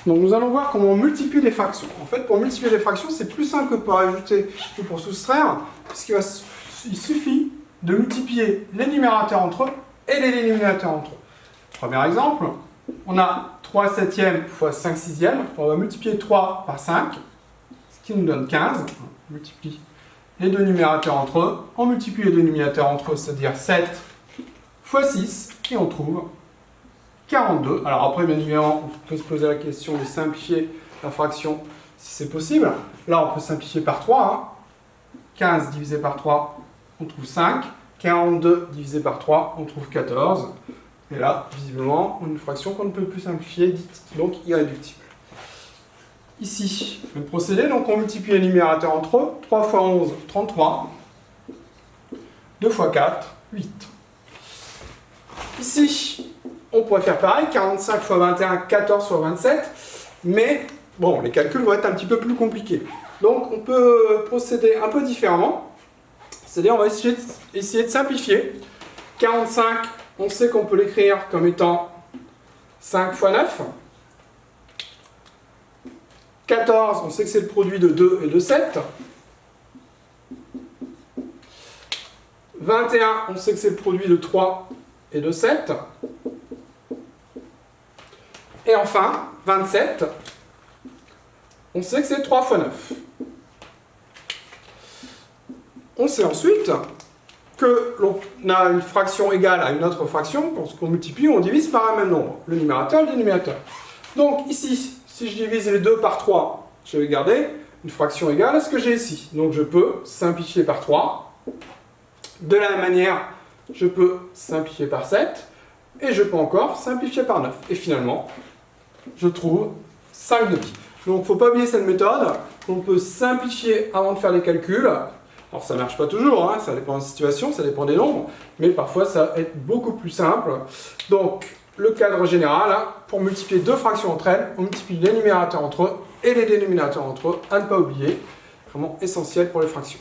Donc nous allons voir comment on multiplie les fractions. En fait, pour multiplier les fractions, c'est plus simple que pour ajouter ou pour soustraire, puisqu'il suffit de multiplier les numérateurs entre eux et les dénominateurs entre eux. Premier exemple, on a 3 septièmes fois 5 sixièmes. On va multiplier 3 par 5, ce qui nous donne 15. On multiplie les deux numérateurs entre eux. On multiplie les deux dénominateurs entre eux, c'est-à-dire 7 fois 6, et on trouve 42. Alors après, bien évidemment, on peut se poser la question de simplifier la fraction si c'est possible. Là, on peut simplifier par 3. 15 divisé par 3, on trouve 5. 42 divisé par 3, on trouve 14. Et là, visiblement, on a une fraction qu'on ne peut plus simplifier, dite donc irréductible. Ici, même procédé, donc on multiplie les numérateurs entre eux. 3 fois 11, 33. 2 fois 4, 8. Ici, on pourrait faire pareil, 45 fois 21, 14 fois 27. Mais, bon, les calculs vont être un petit peu plus compliqués. Donc, on peut procéder un peu différemment. C'est-à-dire, on va essayer de simplifier. 45, on sait qu'on peut l'écrire comme étant 5 fois 9. 14, on sait que c'est le produit de 2 et de 7. 21, on sait que c'est le produit de 3 et de 7. Et enfin, 27, on sait que c'est 3 fois 9. On sait ensuite que l'on a une fraction égale à une autre fraction, parce qu'on multiplie ou on divise par un même nombre, le numérateur et le dénominateur. Donc ici, si je divise les deux par 3, je vais garder une fraction égale à ce que j'ai ici. Donc je peux simplifier par 3. De la même manière, je peux simplifier par 7. Et je peux encore simplifier par 9. Et finalement, je trouve 5 demi. Donc il ne faut pas oublier cette méthode, qu'on peut simplifier avant de faire les calculs. Alors ça ne marche pas toujours, hein, ça dépend de la situation, ça dépend des nombres, mais parfois ça va être beaucoup plus simple. Donc le cadre général, hein, pour multiplier deux fractions entre elles, on multiplie les numérateurs entre eux et les dénominateurs entre eux, à ne pas oublier, vraiment essentiel pour les fractions.